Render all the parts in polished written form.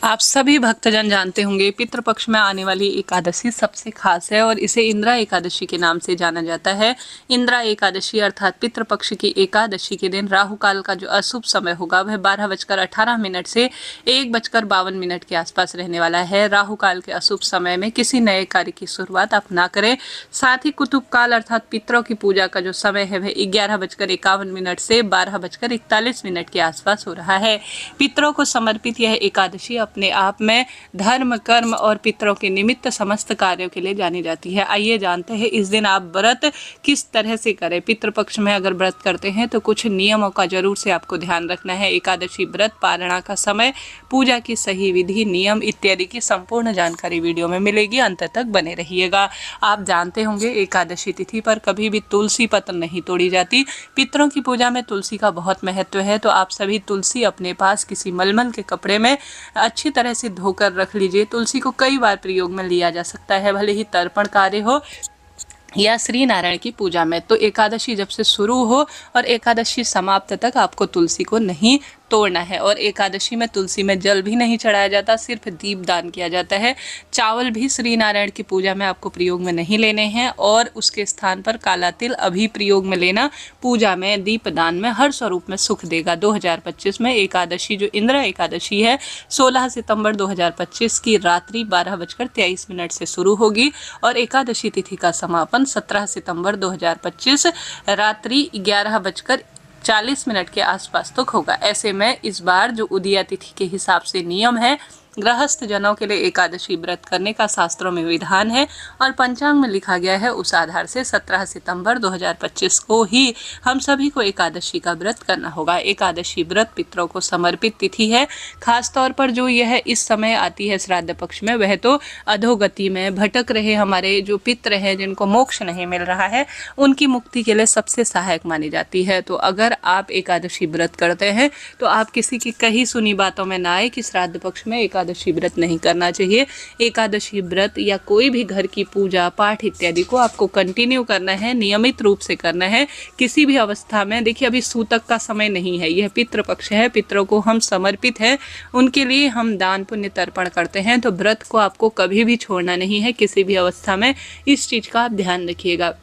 आप सभी भक्तजन जानते होंगे पितृपक्ष में आने वाली एकादशी सबसे खास है और इसे इंद्रा एकादशी के नाम से जाना जाता है। इंद्रा एकादशी अर्थात पितृपक्ष की एकादशी के दिन राहु काल का जो अशुभ समय होगा वह 12:18 से 1:52 के आसपास रहने वाला है। राहु काल के अशुभ समय में किसी नए कार्य की शुरुआत आप ना करें। साथ ही कुतुब काल अर्थात पितरों की पूजा का जो समय है वह 11:51 से 12:41 के आसपास हो रहा है। पितरों को समर्पित यह एकादशी अपने आप में धर्म, कर्म और पितरों के निमित्त समस्त कार्यों के लिए जानी जाती है। आइए जानते हैं इस दिन आप व्रत किस तरह से करें। पितृपक्ष में अगर व्रत करते हैं तो कुछ नियमों का जरूर से आपको ध्यान रखना है। एकादशी व्रत पारणा का समय, पूजा की सही विधि, नियम इत्यादि की संपूर्ण जानकारी वीडियो में मिलेगी, अंत तक बने रहिएगा। आप जानते होंगे एकादशी तिथि पर कभी भी तुलसी पत्र नहीं तोड़ी जाती। पितरों की पूजा में तुलसी का बहुत महत्व है, तो आप सभी तुलसी अपने पास किसी मलमल के कपड़े में अच्छी तरह से धोकर रख लीजिए। तुलसी को कई बार प्रयोग में लिया जा सकता है, भले ही तर्पण कार्य हो या श्री नारायण की पूजा में। तो एकादशी जब से शुरू हो और एकादशी समाप्त तक आपको तुलसी को नहीं तोड़ना है। और एकादशी में तुलसी में जल भी नहीं चढ़ाया जाता, सिर्फ दीप दान किया जाता है। चावल भी श्री नारायण की पूजा में आपको प्रयोग में नहीं लेने हैं और उसके स्थान पर काला तिल अभी प्रयोग में लेना पूजा में, दीप दान में हर स्वरूप में सुख देगा। 2025 में एकादशी जो इंद्रा एकादशी है 16 सितंबर 2025 की रात्रि 12:23 से शुरू होगी और एकादशी तिथि का समापन 17 सितंबर 2025 रात्रि 11:40 के आसपास तक होगा। ऐसे में इस बार जो उदया तिथि के हिसाब से नियम है, गृहस्थ जनों के लिए एकादशी व्रत करने का शास्त्रों में विधान है और पंचांग में लिखा गया है, उस आधार से 17 सितंबर 2025 को ही हम सभी को एकादशी का व्रत करना होगा। एकादशी व्रत पितरों को समर्पित तिथि है। खास तौर पर जो यह इस समय आती है श्राद्ध पक्ष में, वह तो अधोगति में भटक रहे हमारे जो पितर हैं, जिनको मोक्ष नहीं मिल रहा है, उनकी मुक्ति के लिए सबसे सहायक मानी जाती है। तो अगर आप एकादशी व्रत करते हैं तो आप किसी की कही सुनी बातों में ना आए कि श्राद्ध पक्ष में एकादशी व्रत नहीं करना चाहिए। एकादशी व्रत या कोई भी घर की पूजा पाठ इत्यादि को आपको कंटिन्यू करना है, नियमित रूप से करना है किसी भी अवस्था में। देखिए अभी सूतक का समय नहीं है, यह पितृपक्ष है, पितरों को हम समर्पित है, उनके लिए हम दान पुण्य तर्पण करते हैं। तो व्रत को आपको कभी भी छोड़ना नहीं है किसी भी अवस्था में, इस चीज का आप ध्यान रखिएगा।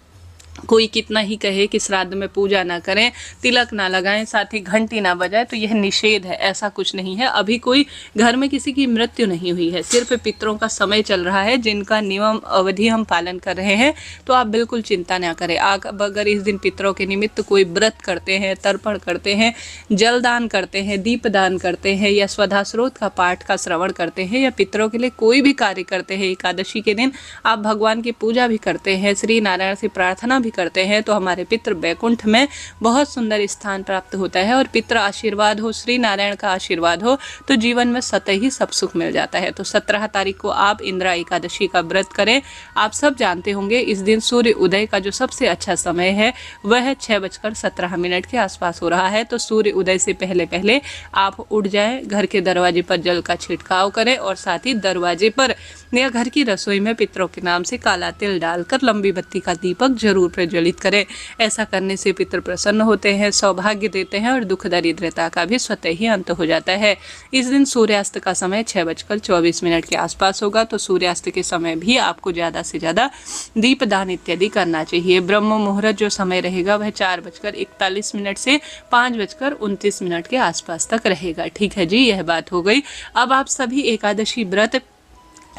कोई कितना ही कहे कि श्राद्ध में पूजा ना करें, तिलक ना लगाएं, साथ ही घंटी ना बजाएं, तो यह निषेध है, ऐसा कुछ नहीं है। अभी कोई घर में किसी की मृत्यु नहीं हुई है, सिर्फ पितरों का समय चल रहा है जिनका नियम अवधि हम पालन कर रहे हैं। तो आप बिल्कुल चिंता ना करें। अगर इस दिन पितरों के निमित्त कोई व्रत करते हैं, तर्पण करते हैं, जलदान करते हैं, दीप दान करते हैं या स्वधा स्रोत का पाठ का श्रवण करते हैं या पितरों के लिए कोई भी कार्य करते हैं, एकादशी के दिन आप भगवान की पूजा भी करते हैं, श्री नारायण से प्रार्थना भी करते हैं, तो हमारे पितृ बैकुंठ में बहुत सुंदर स्थान प्राप्त होता है। और पितृ आशीर्वाद हो, श्री नारायण का आशीर्वाद हो, तो जीवन में स्वतः ही सब सुख मिल जाता है। तो 17 तारीख को आप इंद्रा एकादशी का व्रत करें। आप सब जानते होंगे इस दिन सूर्य उदय का जो सबसे अच्छा समय है वह 6:17 के आसपास हो रहा है। तो सूर्य उदय से पहले पहले आप उठ जाएं, घर के दरवाजे पर जल का छिड़काव करें और साथ ही दरवाजे पर या घर की रसोई में पितरों के नाम से काला तिल डालकर लंबी बत्ती का दीपक जरूर प्रज्वलित करें। ऐसा करने से पितर प्रसन्न होते हैं, सौभाग्य देते हैं और दुख दरिद्रता का भी स्वतः ही अंत हो जाता है। इस दिन सूर्यास्त का समय 6:24 के आसपास होगा। तो सूर्यास्त के समय भी आपको ज़्यादा से ज़्यादा दीपदान इत्यादि करना चाहिए। ब्रह्म मुहूर्त जो समय रहेगा वह 4:41 से 5:29 के आसपास तक रहेगा। ठीक है जी, यह बात हो गई। अब आप सभी एकादशी व्रत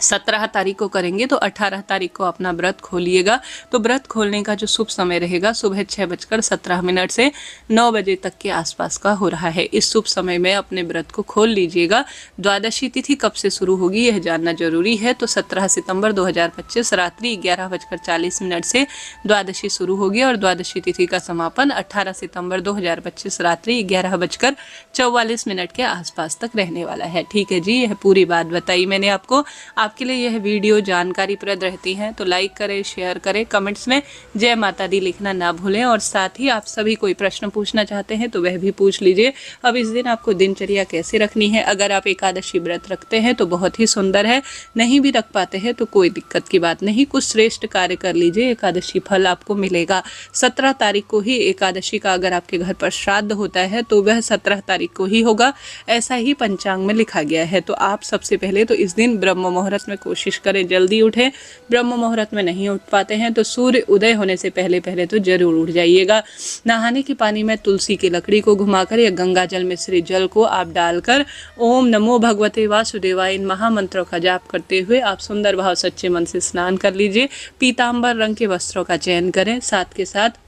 17 तारीख को करेंगे तो 18 तारीख को अपना व्रत खोलिएगा। तो व्रत खोलने का जो शुभ समय रहेगा सुबह 6:17 से 9 बजे तक के आसपास का हो रहा है। इस शुभ समय में अपने व्रत को खोल लीजिएगा। द्वादशी तिथि कब से शुरू होगी यह जानना जरूरी है। तो 17 सितंबर 2025 रात्रि 11:40 से द्वादशी शुरू होगी और द्वादशी तिथि का समापन 18 सितंबर 2025 रात्रि 11:44 के आसपास तक रहने वाला है। ठीक है जी, यह पूरी बात बताई मैंने आपको। आपके लिए यह वीडियो जानकारीप्रद रहती है तो लाइक करें, शेयर करें, कमेंट्स में जय माता दी लिखना ना भूलें। और साथ ही आप सभी कोई प्रश्न पूछना चाहते हैं तो वह भी पूछ लीजिए। अब इस दिन आपको दिनचर्या कैसे रखनी है, अगर आप एकादशी व्रत रखते हैं तो बहुत ही सुंदर है, नहीं भी रख पाते हैं तो कोई दिक्कत की बात नहीं, कुछ श्रेष्ठ कार्य कर लीजिए, एकादशी फल आपको मिलेगा। 17 तारीख को ही एकादशी का अगर आपके घर पर श्राद्ध होता है तो वह 17 तारीख को ही होगा, ऐसा ही पंचांग में लिखा गया है। तो आप सबसे पहले तो इस दिन ब्रह्म मुहूर्त में कोशिश करें जल्दी उठें। ब्रह्म मुहूर्त में नहीं उठ पाते हैं तो सूर्य उदय होने से पहले पहले तो जरूर उठ जाइएगा। नहाने के पानी में तुलसी की लकड़ी को घुमाकर या गंगा जल मिश्रित जल को आप डालकर ओम नमो भगवते वासुदेवाय इन महामंत्रों का जाप करते हुए आप सुंदर भाव सच्चे मन से स्नान कर लीजिए। पीतांबर रंग के वस्त्रों का चयन करें, साथ के साथ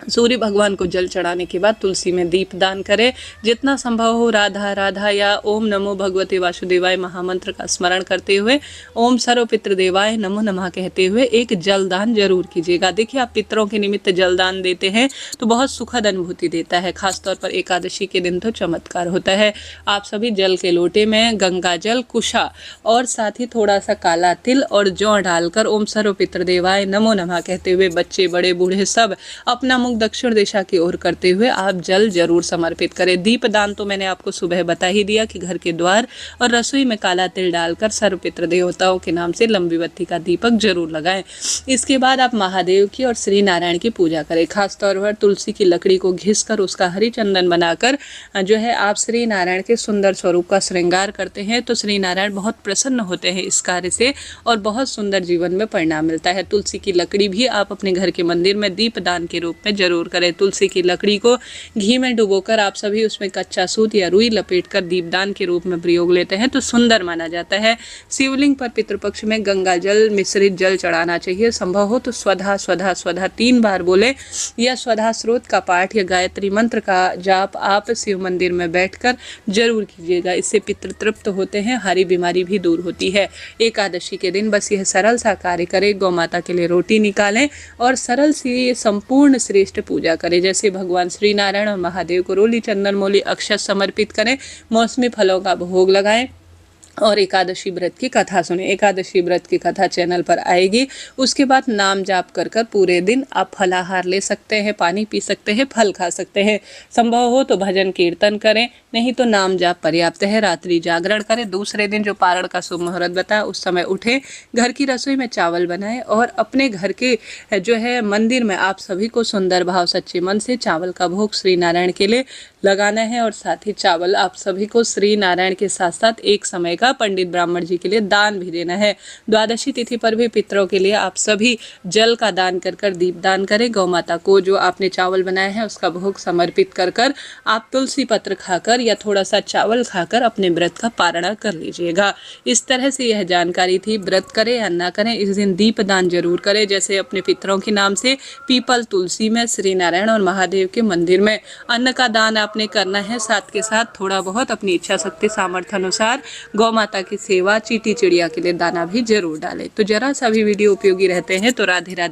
सूर्य भगवान को जल चढ़ाने के बाद तुलसी में दीप दान करें। जितना संभव हो राधा राधा या ओम नमो भगवते वासुदेवाय महामंत्र का स्मरण करते हुए ओम सर्व पितृदेवाय नमो नमः कहते हुए एक जल दान जरूर कीजिएगा। देखिए, आप पितरों के निमित्त जल दान देते हैं तो बहुत सुखद अनुभूति देता है, खासतौर पर एकादशी के दिन तो चमत्कार होता है। आप सभी जल के लोटे में गंगा जल, कुशा और साथ ही थोड़ा सा काला तिल और जौ डालकर ओम सर्व पितृदेवाय नमो नमः कहते हुए बच्चे बड़े बूढ़े सब अपना दक्षिण दिशा की ओर करते हुए आप जल जरूर समर्पित करें। दीप दान तो मैंने आपको सुबह बता ही दिया कि घर के द्वार और रसोई में काला तिल डालकर सर्व पितृ देवताओं के नाम से लंबी बत्ती का दीपक जरूर लगाएं। इसके बाद आप महादेव की और श्री नारायण की पूजा करें। खासतौर पर तुलसी की लकड़ी को घिसकर उसका हरि चंदन बनाकर जो है आप श्री नारायण के सुंदर स्वरूप का श्रृंगार करते हैं तो श्री नारायण बहुत प्रसन्न होते हैं इस कार्य से और बहुत सुंदर जीवन में परिणाम मिलता है। तुलसी की लकड़ी भी आप अपने घर के मंदिर में दीप दान के रूप में जरूर करें। तुलसी की लकड़ी को घी में डुबोकर आप सभी उसमें कच्चा सूत या रुई लपेटकर दीपदान के रूप में प्रयोग लेते हैं तो सुंदर माना जाता है। शिवलिंग पर पितृपक्ष में गंगा जल मिश्रित जल चढ़ाना चाहिए। संभव हो तो स्वधा स्वधा स्वधा 3 बार बोले या स्वधा स्रोत का पाठ या गायत्री मंत्र का जाप आप शिव मंदिर में बैठकर जरूर कीजिएगा। इससे पितृ तृप्त होते हैं, हरी बीमारी भी दूर होती है। एकादशी के दिन बस यह सरल सा कार्य करें, गौ माता के लिए रोटी निकालें और सरल सी संपूर्ण श्रेष्ठ पूजा करें। जैसे भगवान श्री नारायण और महादेव को रोली चंदन मोली अक्षत समर्पित करें, मौसमी फलों का भोग लगाएं और एकादशी व्रत की कथा सुने। एकादशी व्रत की कथा चैनल पर आएगी। उसके बाद नाम जाप कर कर पूरे दिन आप फलाहार ले सकते हैं, पानी पी सकते हैं, फल खा सकते हैं। संभव हो तो भजन कीर्तन करें, नहीं तो नाम जाप पर्याप्त है। रात्रि जागरण करें। दूसरे दिन जो पारण का शुभ मुहूर्त बताया उस समय उठें, घर की रसोई में चावल बनाएं और अपने घर के जो है मंदिर में आप सभी को सुंदर भाव सच्चे मन से चावल का भोग श्री नारायण के लिए लगाना है और साथ ही चावल आप सभी को श्री नारायण के साथ साथ एक समय का पंडित ब्राह्मण जी के लिए दान भी देना है। द्वादशी तिथि पर भी पितरों के लिए आप सभी जल का दान कर कर दीप दान करें। गौ माता को जो आपने चावल बनाया है उसका भोग समर्पित कर कर आप तुलसी पत्र खाकर या थोड़ा सा चावल खाकर अपने व्रत का पारण कर लीजिएगा। इस तरह से यह जानकारी थी। व्रत करें या ना करें, इस दिन दीप दान जरूर करें। जैसे अपने पितरों के नाम से पीपल, तुलसी में, श्री नारायण और महादेव के मंदिर में अन्न का दान आपने करना है। साथ के साथ थोड़ा बहुत अपनी इच्छा शक्ति सामर्थ्य अनुसार गौ माता की सेवा, चींटी चिड़िया के लिए दाना भी जरूर डालें। तो जरा सा भी वीडियो उपयोगी रहते हैं तो राधे राधे।